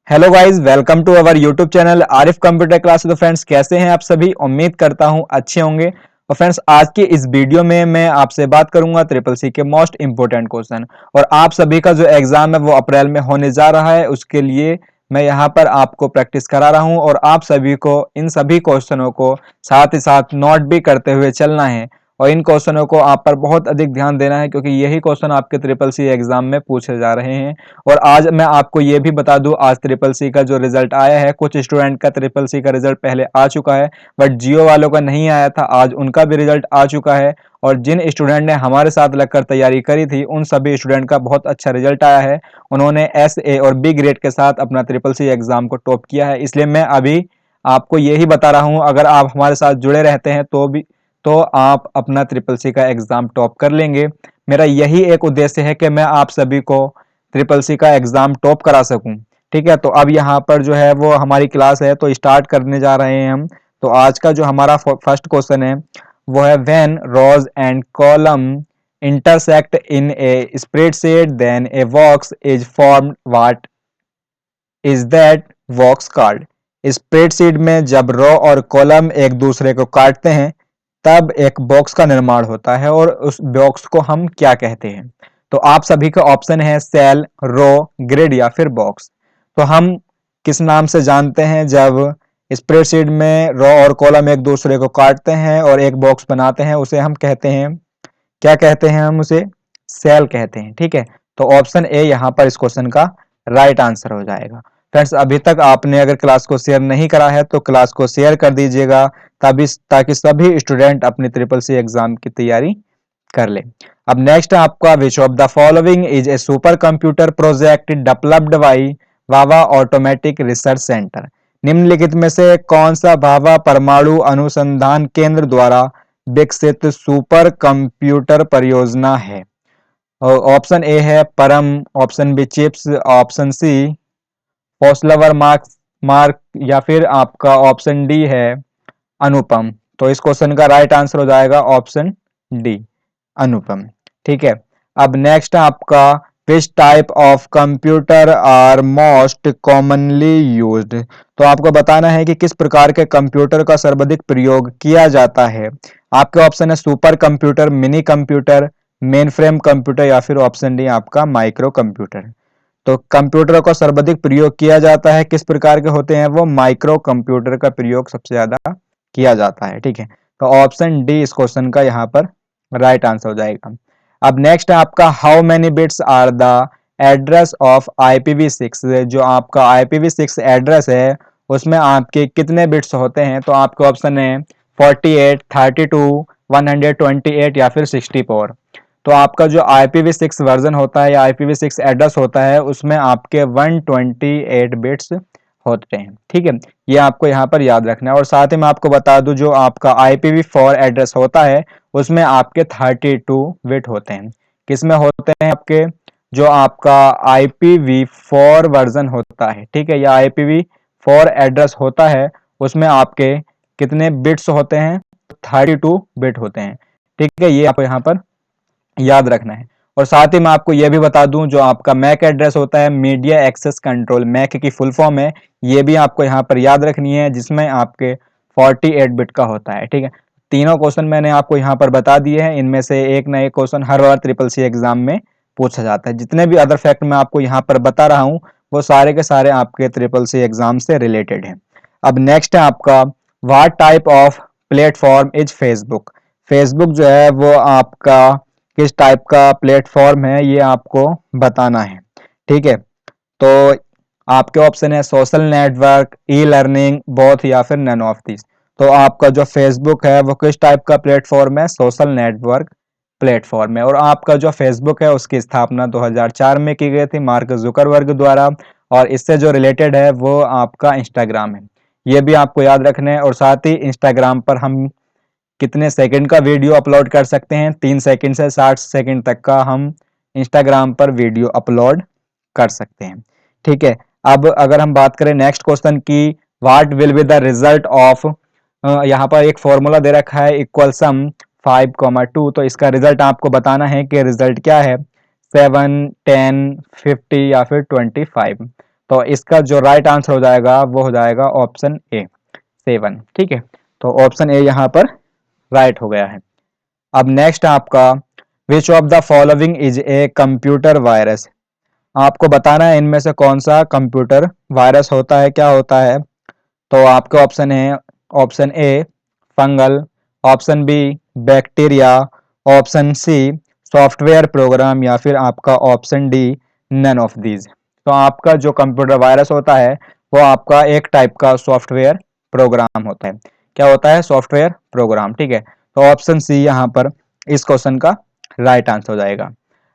Hello guys, welcome to our YouTube channel Arif computer class. तो friends, कैसे हैं आप सभी? उम्मीद करता हूं अच्छे होंगे। और फ्रेंड्स, आज की इस वीडियो में मैं आपसे बात करूंगा ट्रिपल सी के मोस्ट इंपोर्टेंट क्वेश्चन। और आप सभी का जो एग्जाम है वो अप्रैल में होने जा रहा है, उसके लिए मैं यहाँ पर आपको प्रैक्टिस करा रहा हूँ और आप सभी को इन सभी क्वेश्चनों को साथ ही साथ नोट भी करते हुए चलना है। और इन क्वेश्चनों को आप पर बहुत अधिक ध्यान देना है, क्योंकि यही क्वेश्चन आपके ट्रिपल सी एग्जाम में पूछे जा रहे हैं। और आज मैं आपको ये भी बता दूं, आज ट्रिपल सी का जो रिजल्ट आया है, कुछ स्टूडेंट का ट्रिपल सी का रिजल्ट पहले आ चुका है, बट जियो वालों का नहीं आया था। आज उनका भी रिजल्ट आ चुका है। और जिन स्टूडेंट ने हमारे साथ लगकर तैयारी करी थी, उन सभी स्टूडेंट का बहुत अच्छा रिजल्ट आया है। उन्होंने एस ए और बी ग्रेड के साथ अपना ट्रिपल सी एग्जाम को टॉप किया है। इसलिए मैं अभी आपको यही बता रहा हूं, अगर आप हमारे साथ जुड़े रहते हैं तो आप अपना ट्रिपल सी का एग्जाम टॉप कर लेंगे। मेरा यही एक उद्देश्य है कि मैं आप सभी को ट्रिपल सी का एग्जाम टॉप करा सकूं। ठीक है, तो अब यहाँ पर जो है वो हमारी क्लास है, तो स्टार्ट करने जा रहे हैं हम। तो आज का जो हमारा फर्स्ट क्वेश्चन है वो है, when rows and column intersect in a spreadsheet then a box is formed, what is that box called. Spreadsheet में जब रो और कॉलम एक दूसरे को काटते हैं तब एक बॉक्स का निर्माण होता है, और उस बॉक्स को हम क्या कहते हैं? तो आप सभी का ऑप्शन है सेल, रो, ग्रिड या फिर बॉक्स। तो हम किस नाम से जानते हैं जब स्प्रेडशीट में रो और कॉलम एक दूसरे को काटते हैं और एक बॉक्स बनाते हैं? उसे हम कहते हैं, क्या कहते हैं? हम उसे सेल कहते हैं। ठीक है, तो ऑप्शन ए यहाँ पर इस क्वेश्चन का राइट आंसर हो जाएगा। फ्रेंड्स, अभी तक आपने अगर क्लास को शेयर नहीं करा है तो क्लास को शेयर कर दीजिएगा, तभी ताकि सभी स्टूडेंट अपनी ट्रिपल सी एग्जाम की तैयारी कर ले। अब नेक्स्ट आपका, which of the following is a super computer project developed by Bhabha atomic research centre. निम्नलिखित में से कौन सा भाभा परमाणु अनुसंधान केंद्र द्वारा विकसित सुपर कंप्यूटर परियोजना है? ऑप्शन ए है Param, option B chips, option C Flosolver mark या फिर आपका ऑप्शन डी है अनुपम। तो इस क्वेश्चन का राइट आंसर हो जाएगा ऑप्शन डी, अनुपम। ठीक है, अब नेक्स्ट आपका, which type of computer are most commonly used. तो आपको बताना है कि किस प्रकार के कंप्यूटर का सर्वाधिक प्रयोग किया जाता है। आपके ऑप्शन है super computer, mini computer, main frame computer या फिर ऑप्शन डी आपका माइक्रो कंप्यूटर। तो कंप्यूटर का सर्वाधिक प्रयोग किया जाता है, किस प्रकार के होते हैं वो? माइक्रो कंप्यूटर का प्रयोग सबसे ज्यादा किया जाता है। ठीक है, तो ऑप्शन डी इस क्वेश्चन का यहाँ पर राइट आंसर हो जाएगा। अब नेक्स्ट है आपका, how many bits are the address of IPv6। जो आपका IPv6 एड्रेस है उसमें आपके कितने बिट्स होते हैं? तो आपके ऑप्शन है 48, 32, 128 या फिर 64। तो आपका जो IPv6 वर्जन होता है या IPv6 एड्रेस होता है उसमें आपके 128 बिट्स होते हैं। ठीक है, ये आपको यहाँ पर याद रखना है। और साथ ही मैं आपको बता दूं, जो आपका IPv4 एड्रेस होता है उसमें आपके 32 बिट होते हैं। किसमें होते हैं आपके? जो आपका IPv4 वर्जन होता है, ठीक है, या IPv4 एड्रेस होता है उसमें आपके कितने बिट्स होते हैं? 32 बिट होते हैं। ठीक है, ये आपको यहाँ पर याद रखना है। और साथ ही मैं आपको यह भी बता दूं, जो आपका मैक एड्रेस होता है, मीडिया एक्सेस कंट्रोल, मैक की फुल फॉर्म है, ये भी आपको यहाँ पर याद रखनी है, जिसमें आपके 48 बिट का होता है। ठीक है, तीनों क्वेश्चन मैंने आपको यहाँ पर बता दिए हैं, इनमें से एक ना एक क्वेश्चन हर बार ट्रिपल सी एग्जाम में पूछा जाता है। जितने भी अदर फैक्ट मैं आपको यहाँ पर बता रहा हूँ वो सारे के सारे आपके ट्रिपल सी एग्जाम से रिलेटेड हैं। अब नेक्स्ट है आपका, what type of platform is Facebook. Facebook जो है वो आपका किस टाइप का प्लेटफॉर्म है, ये आपको बताना है। ठीक है, तो आपके ऑप्शन है social network, e learning, both या फिर नन ऑफ दिस। तो आपका जो फेसबुक है वो किस टाइप का प्लेटफॉर्म है? सोशल नेटवर्क प्लेटफॉर्म है। और आपका जो फेसबुक है उसकी स्थापना 2004 में की गई थी मार्क जुकरबर्ग द्वारा। और इससे जो रिलेटेड है वो आपका इंस्टाग्राम है, ये भी आपको याद रखना है। और साथ ही इंस्टाग्राम पर हम कितने सेकंड का वीडियो अपलोड कर सकते हैं? 3 सेकंड से 60 सेकंड तक का हम इंस्टाग्राम पर वीडियो अपलोड कर सकते हैं। ठीक है, अब अगर हम बात करें नेक्स्ट क्वेश्चन की, what will be the result of, यहाँ पर एक फॉर्मूला दे रखा है, इक्वल सम 5, 2। तो इसका रिजल्ट आपको बताना है कि रिजल्ट क्या है, 7, 10, 50 या फिर 25। तो इसका जो राइट आंसर हो जाएगा वो हो जाएगा ऑप्शन ए 7। ठीक है, तो ऑप्शन ए यहाँ पर राइट हो गया है। अब नेक्स्ट आपका which of the following is a computer virus. आपको बताना है इनमें से कौन सा कंप्यूटर वायरस होता है, क्या होता है। तो आपके ऑप्शन है option A fungal, option B bacteria, option C software program या फिर आपका option D none of these. तो आपका जो कंप्यूटर वायरस होता है वो आपका एक टाइप का सॉफ्टवेयर प्रोग्राम होता है। क्या होता है? Software program. ठीक है, तो ऑप्शन सी यहाँ पर इस क्वेश्चन का राइट आंसर हो जाएगा।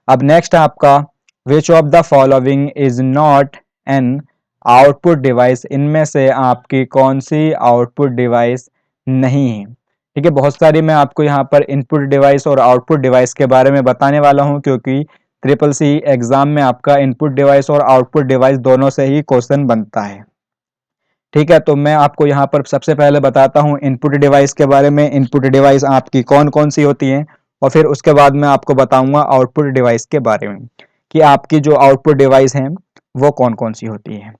अब नेक्स्ट आपका which of the following is not an output device. इनमें से आपकी कौन सी आउटपुट डिवाइस नहीं है। ठीक है, बहुत सारी मैं आपको यहाँ पर इनपुट डिवाइस और आउटपुट डिवाइस के बारे में बताने वाला हूँ, क्योंकि ट्रिपल सी एग्जाम में आपका इनपुट डिवाइस और आउटपुट डिवाइस दोनों से ही क्वेश्चन बनता है। ठीक है, तो मैं आपको यहाँ पर सबसे पहले बताता हूँ इनपुट डिवाइस के बारे में। इनपुट डिवाइस आपकी कौन कौन सी होती हैं, और फिर उसके बाद मैं आपको बताऊंगा आउटपुट डिवाइस के बारे में कि आपकी जो आउटपुट डिवाइस हैं वो कौन कौन सी होती है।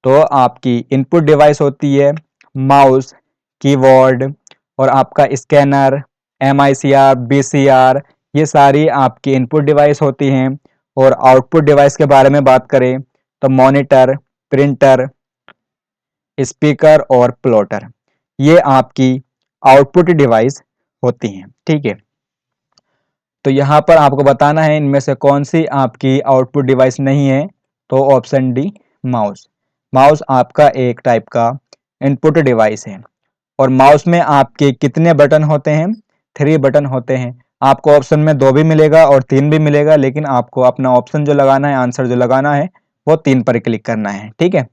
तो आपकी इनपुट डिवाइस होती है माउस, कीबोर्ड और आपका स्कैनर, MICR, BCR, ये सारी आपकी इनपुट डिवाइस होती हैं। और आउटपुट डिवाइस के बारे में बात करें तो मॉनिटर, प्रिंटर, स्पीकर और प्लॉटर, ये आपकी आउटपुट डिवाइस होती हैं। ठीक है, तो यहाँ पर आपको बताना है इनमें से कौन सी आपकी आउटपुट डिवाइस नहीं है। तो ऑप्शन डी माउस। माउस आपका एक टाइप का इनपुट डिवाइस है। और माउस में आपके कितने बटन होते हैं? 3 बटन होते हैं। आपको ऑप्शन में 2 भी मिलेगा और 3 भी मिलेगा, लेकिन आपको अपना ऑप्शन जो लगाना है, आंसर जो लगाना है वो 3 पर क्लिक करना है। ठीक है,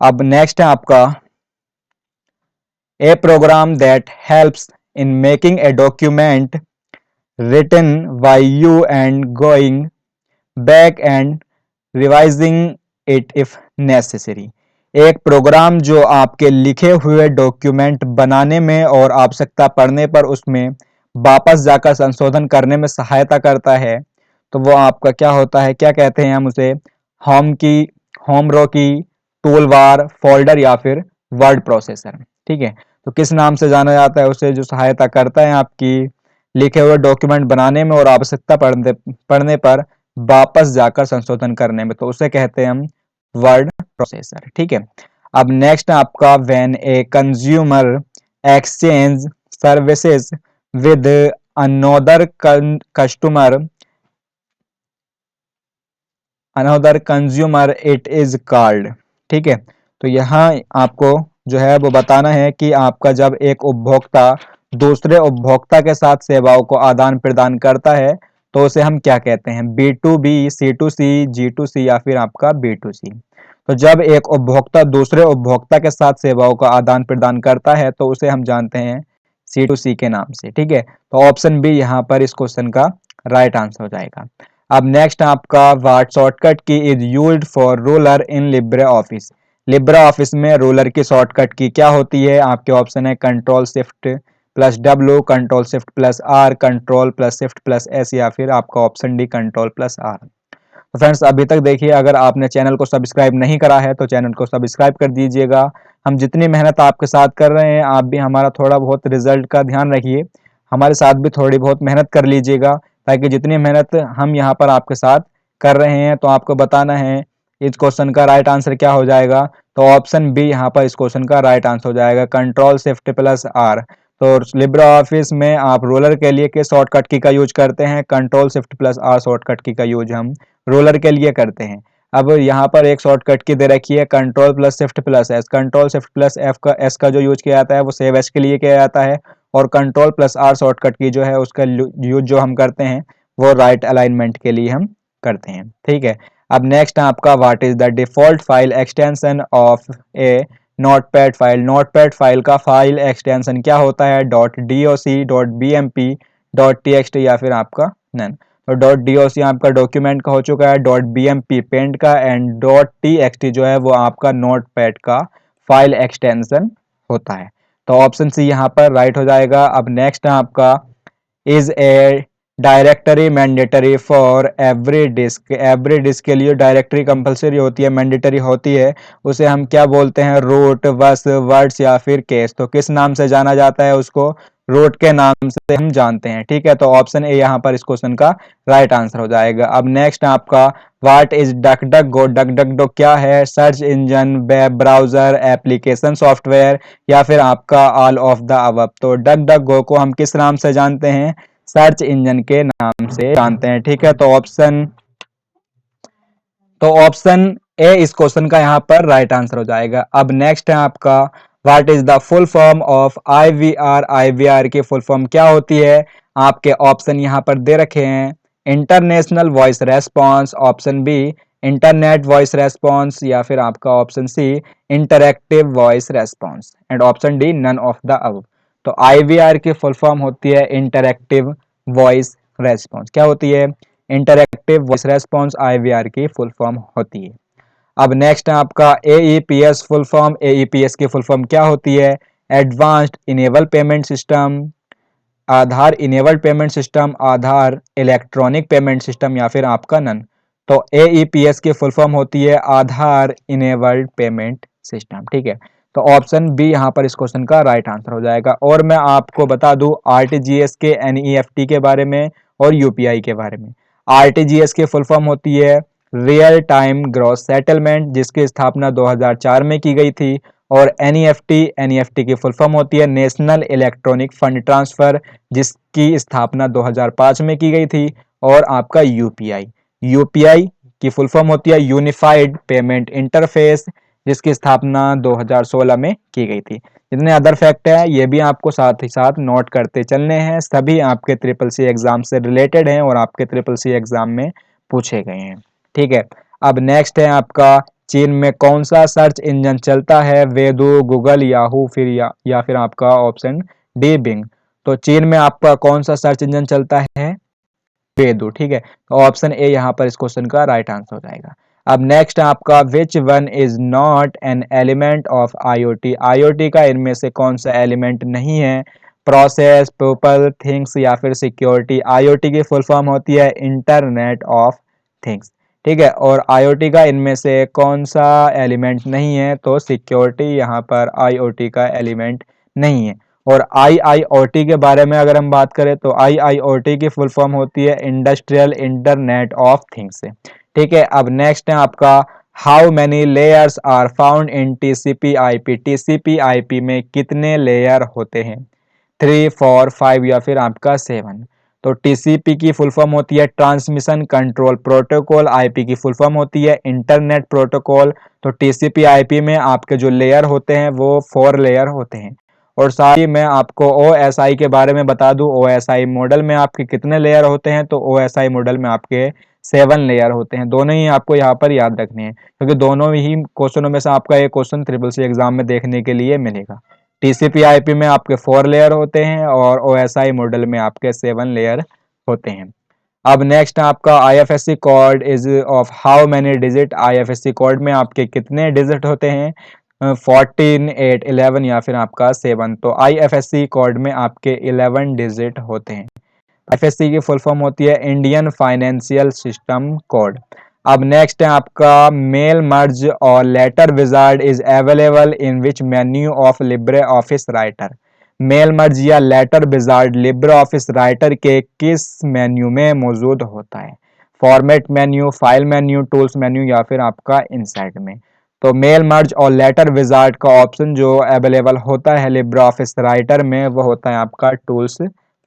अब नेक्स्ट है आपका a program that helps in making a document written by you and going back and revising it if necessary। एक प्रोग्राम जो आपके लिखे हुए डॉक्यूमेंट बनाने में और आवश्यकता पड़ने पर उसमें वापस जाकर संशोधन करने में सहायता करता है, तो वो आपका क्या होता है, क्या कहते हैं हम उसे? होम की, होम रो की, टूल बार, फोल्डर या फिर वर्ड प्रोसेसर। ठीक है, तो किस नाम से जाना जाता है उसे, जो सहायता करता है आपकी लिखे हुए डॉक्यूमेंट बनाने में और आवश्यकता पड़ने पर वापस जाकर संशोधन करने में, तो उसे कहते हैं हम वर्ड प्रोसेसर। ठीक है, अब नेक्स्ट आपका when a consumer exchange services with another customer another consumer it is called. ठीक है, तो यहाँ आपको जो है वो बताना है कि आपका जब एक उपभोक्ता दूसरे उपभोक्ता के साथ सेवाओं को आदान प्रदान करता है तो उसे हम क्या कहते हैं? B2B, C2C, G2C या फिर आपका B2C। तो जब एक उपभोक्ता दूसरे उपभोक्ता के साथ सेवाओं का आदान प्रदान करता है तो उसे हम जानते हैं C2C के नाम से। ठीक है, तो ऑप्शन बी यहाँ पर इस क्वेश्चन का राइट आंसर हो जाएगा। अब नेक्स्ट आपका what shortcut key is used for ruler in Libre office. Libre office में रूलर की शॉर्टकट की क्या होती है? आपके ऑप्शन है control shift plus W, control shift plus R, control plus shift plus S या फिर आपका option D control plus R। तो फ्रेंड्स अभी तक देखिए, अगर आपने चैनल को सब्सक्राइब नहीं करा है तो चैनल को सब्सक्राइब कर दीजिएगा। हम जितनी मेहनत आपके साथ कर रहे हैं, आप भी हमारा थोड़ा बहुत रिजल्ट का ध्यान रखिए, हमारे साथ भी थोड़ी बहुत मेहनत कर लीजिएगा, ताकि जितनी मेहनत हम यहाँ पर आपके साथ कर रहे हैं। तो आपको बताना है इस क्वेश्चन का राइट आंसर क्या हो जाएगा। तो ऑप्शन बी यहाँ पर इस क्वेश्चन का राइट आंसर हो जाएगा, कंट्रोल शिफ्ट प्लस R। तो लिब्रे ऑफिस में आप रोलर के लिए किस शॉर्टकट की का यूज करते हैं? Control shift plus R shortcut key का यूज हम रोलर के लिए करते हैं। अब यहाँ पर एक शॉर्टकट की दे रखी है control plus shift plus S। Control shift plus S का जो यूज किया जाता है वो सेव एज के लिए किया जाता है, और कंट्रोल प्लस R शॉर्टकट की जो है उसका यूज जो हम करते हैं वो राइट अलाइनमेंट के लिए हम करते हैं। ठीक है, अब नेक्स्ट आपका what is the default file extension of A notepad file. Notepad file का फाइल एक्सटेंशन क्या होता है? .doc, .bmp, .txt या फिर आपका नन। तो .doc आपका डॉक्यूमेंट का हो चुका है, .bmp पेंट का, एंड .txt जो है वो आपका नोटपैड का फाइल एक्सटेंशन होता है। तो ऑप्शन सी यहाँ पर राइट हो जाएगा। अब नेक्स्ट आपका is a directory mandatory for every disc के लिए डायरेक्टरी कंपलसरी होती है, मैंडेटरी होती है, उसे हम क्या बोलते हैं, रूट, बस, वर्ड्स या फिर केस। तो किस नाम से जाना जाता है उसको, रूट के नाम से हम जानते हैं। ठीक है, तो ऑप्शन ए यहाँ पर इस क्वेश्चन का राइट आंसर हो जाएगा। अब नेक्स्ट आपका what is duck duck go, duck duck go क्या है, search engine, web browser, application software या फिर आपका ऑल ऑफ द अबव। तो डक डक गो को हम किस नाम से जानते हैं, सर्च इंजन के नाम से जानते हैं। ठीक है, तो ऑप्शन ए इस क्वेश्चन का यहाँ पर राइट आंसर हो जाएगा। अब नेक्स्ट है आपका what is the full form of IVR, IVR की फुल फॉर्म क्या होती है। आपके ऑप्शन यहाँ पर दे रखे हैं, international voice response, option B internet voice response या फिर आपका option C interactive voice response and option D none of the above. तो आईवीआर की फुल फॉर्म होती है इंटरएक्टिव वॉइस रेस्पॉन्स। क्या होती है, इंटरएक्टिव वॉइस रेस्पॉन्स आईवीआर की फुल फॉर्म होती है। अब नेक्स्ट है आपका एईपीएस फुल फॉर्म, एईपीएस की फुल फॉर्म क्या होती है, advanced enable payment system, Aadhaar enabled payment system, आधार इलेक्ट्रॉनिक पेमेंट सिस्टम या फिर आपका नन। तो एईपीएस की फुल फॉर्म होती है आधार इनेबल्ड पेमेंट सिस्टम। ठीक है, तो ऑप्शन बी यहाँ पर इस क्वेश्चन का राइट आंसर हो जाएगा। और मैं आपको बता दूं आरटीजीएस के, एनईएफटी के बारे में और यूपीआई के बारे में। आरटीजीएस की फुल फॉर्म होती है रियल टाइम ग्रॉस सेटलमेंट, जिसकी स्थापना 2004 में की गई थी। और एनईएफटी की फुल फॉर्म होती है नेशनल इलेक्ट्रॉनिक फंड ट्रांसफर, जिसकी स्थापना 2005 में की गई थी। और आपका यूपीआई, यूपीआई की फुल फॉर्म होती है यूनिफाइड पेमेंट इंटरफेस, जिसकी स्थापना 2016 में की गई थी। जितने अदर फैक्ट है ये भी आपको साथ ही साथ नोट करते चलने हैं, सभी आपके ट्रिपल सी एग्जाम से रिलेटेड हैं और आपके ट्रिपल सी एग्जाम में पूछे गए हैं। ठीक है, अब नेक्स्ट है आपका चीन में कौन सा सर्च इंजन चलता है, वेदू, गूगल, याहू फिर या फिर आपका ऑप्शन डी बिंग। तो चीन में आपका कौन सा सर्च इंजन चलता है, वेदू। ठीक है, तो ऑप्शन ए यहाँ पर इस क्वेश्चन का राइट आंसर हो जाएगा। अब नेक्स्ट आपका which one is not an element of IoT, IoT का इनमें से कौन सा एलिमेंट नहीं है, प्रोसेस, पीपल, थिंग्स या फिर सिक्योरिटी। आईओटी की फुल फॉर्म होती है इंटरनेट ऑफ थिंग्स। ठीक है, और आईओटी का इनमें से कौन सा एलिमेंट नहीं है, तो सिक्योरिटी यहाँ पर आईओटी का एलिमेंट नहीं है। और आईआईओटी के बारे में अगर हम बात करें तो आईआईओटी की फुल फॉर्म होती है इंडस्ट्रियल इंटरनेट ऑफ थिंग्स। ठीक है, अब नेक्स्ट है आपका how many layers are found in TCP IP, TCP IP में कितने लेयर होते हैं, 3, 4, 5 या फिर आपका 7। तो टीसीपी की फुल फॉर्म होती है ट्रांसमिशन कंट्रोल प्रोटोकॉल, आईपी की फुल फॉर्म होती है इंटरनेट प्रोटोकॉल। तो टीसीपी आईपी में आपके जो लेयर होते हैं वो 4 लेयर होते हैं। और साथ ही मैं आपको ओएसआई के बारे में बता दूं, ओएसआई मॉडल में आपके कितने लेयर होते हैं, तो ओएसआई मॉडल में आपके 7 लेयर होते हैं। दोनों ही आपको यहाँ पर याद रखने हैं, क्योंकि दोनों ही क्वेश्चनों में से आपका एक क्वेश्चन ट्रिपल सी एग्जाम में देखने के लिए मिलेगा। टीसीपी आईपी में आपके 4 लेयर होते हैं और ओएसआई मॉडल में आपके 7 लेयर होते हैं। अब नेक्स्ट आपका IFSC code is of how many digit, IFSC code में आपके कितने डिजिट होते हैं, 14, 8, 11 या फिर आपका 7। तो आईएफएससी कोड में आपके 11 डिजिट होते हैं। आईएफएससी की फुल फॉर्म होती है इंडियन फाइनेंशियल सिस्टम कोड। अब नेक्स्ट है आपका मेल मर्ज और letter wizard is available in which menu of Libre office Writer. Mail merge या letter wizard Libre office Writer के किस मेन्यू में मौजूद होता है, format menu, file menu, tools menu या फिर आपका इंसर्ट में। तो मेल मर्ज और लेटर विजार्ड का ऑप्शन जो अवेलेबल होता है लिब्रे ऑफिस राइटर में वो होता है आपका टूल्स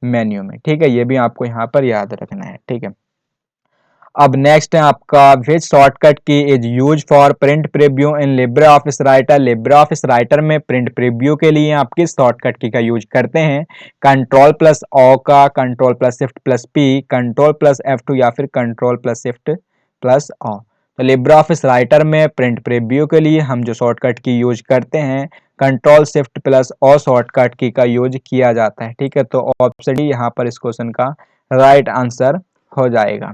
मेन्यू में। ठीक है, ये भी आपको यहाँ पर याद रखना है। ठीक है, अब नेक्स्ट है आपका विच shortcut key is use for print preview in Libre office Writer. Libre office writer में प्रिंट प्रीव्यू के लिए आप किस शॉर्टकट की का यूज करते हैं, कंट्रोल प्लस ओ का, control plus shift plus P, control plus F2 या फिर control plus shift plus O. तो लिब्रे ऑफिस राइटर में प्रिंट प्रीव्यू के लिए हम जो शॉर्टकट की यूज करते हैं control shift plus O shortcut key का यूज किया जाता है। ठीक है, तो ऑप्शन डी यहाँ पर इस क्वेश्चन का राइट आंसर हो जाएगा।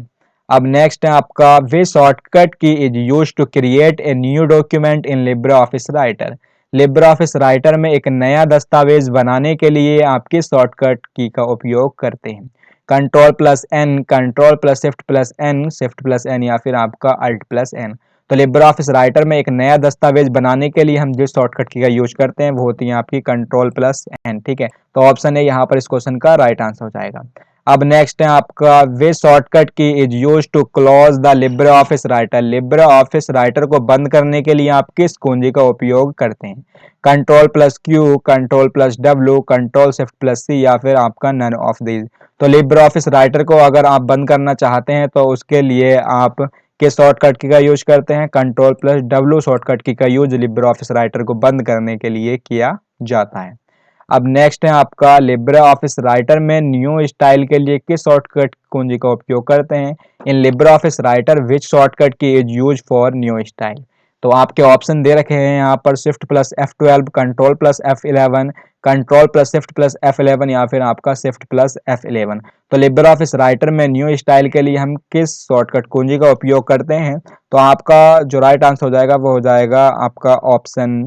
अब नेक्स्ट है आपका which shortcut key is use to create a new document in Libre office Writer. Libre office writer में एक नया दस्तावेज बनाने के लिए आप किस शॉर्टकट की का उपयोग करते हैं, control plus N, control plus shift plus N, shift plus N, या फिर आपका अल्ट प्लस एन। तो लिब्रे ऑफिस राइटर में एक नया दस्तावेज बनाने के लिए हम जिस शॉर्टकट की का यूज करते हैं वो होती है आपकी कंट्रोल प्लस एन। ठीक है, तो ऑप्शन है यहाँ पर इस क्वेश्चन का राइट आंसर हो जाएगा। अब नेक्स्ट है आपका which shortcut key is use to close the Libre office Writer. Libre office Writer को बंद करने के लिए आप किस कुंजी का उपयोग करते हैं? Control plus Q, control plus W, control shift plus C, या फिर आपका नन ऑफ दीज। तो लिब्रे ऑफिस राइटर को अगर आप बंद करना चाहते हैं तो उसके लिए आप किस शॉर्टकट की का यूज करते हैं? Control plus W shortcut key का यूज लिब्रे ऑफिस राइटर को बंद करने के लिए किया जाता है। अब नेक्स्ट है आपका लिब्रे ऑफिस राइटर में न्यू स्टाइल के लिए किस शॉर्टकट कुंजी का उपयोग करते हैं? In Libre office Writer which shortcut key is use for new style. तो आपके ऑप्शन दे रखे हैं यहाँ पर shift plus F12, control plus F11, control plus shift plus F11, या फिर आपका शिफ्ट प्लस F11। तो लिब्रे ऑफिस राइटर में न्यू स्टाइल के लिए हम किस शॉर्टकट कुंजी का उपयोग करते हैं? तो आपका जो राइट आंसर हो जाएगा वो हो जाएगा आपका option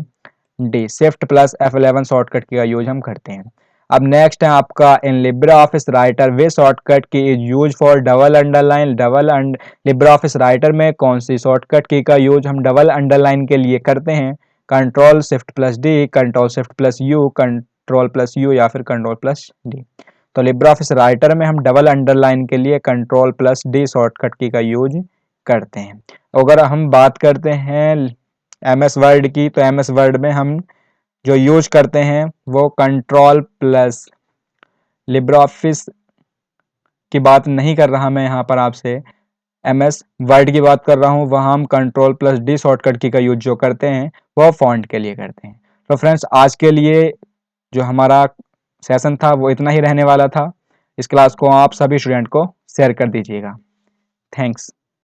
D, shift plus F11 shortcut का यूज हम करते हैं। अब नेक्स्ट है आपका in Libre office Writer way shortcut key is use for double underline. Libre office writer में कौन सी शॉर्टकट की का यूज हम डबल अंडरलाइन के लिए करते हैं? Control shift plus D, control shift plus you, control plus you, या फिर कंट्रोल प्लस डी। तो लिब्रे ऑफिस राइटर में हम डबल अंडरलाइन के लिए control plus D shortcut key का यूज करते हैं। अगर हम बात करते हैं MS वर्ड की, तो MS वर्ड में हम जो यूज करते हैं वो कंट्रोल प्लस, लिब्रे ऑफिस की बात नहीं कर रहा मैं यहाँ पर आपसे, MS वर्ड की बात कर रहा हूँ। वहाँ हम control plus D shortcut key का यूज जो करते हैं वो फॉन्ट के लिए करते हैं। तो फ्रेंड्स आज के लिए जो हमारा सेशन था वो इतना ही रहने वाला था। इस क्लास को आप सभी स्टूडेंट को शेयर कर दीजिएगा। थैंक्स।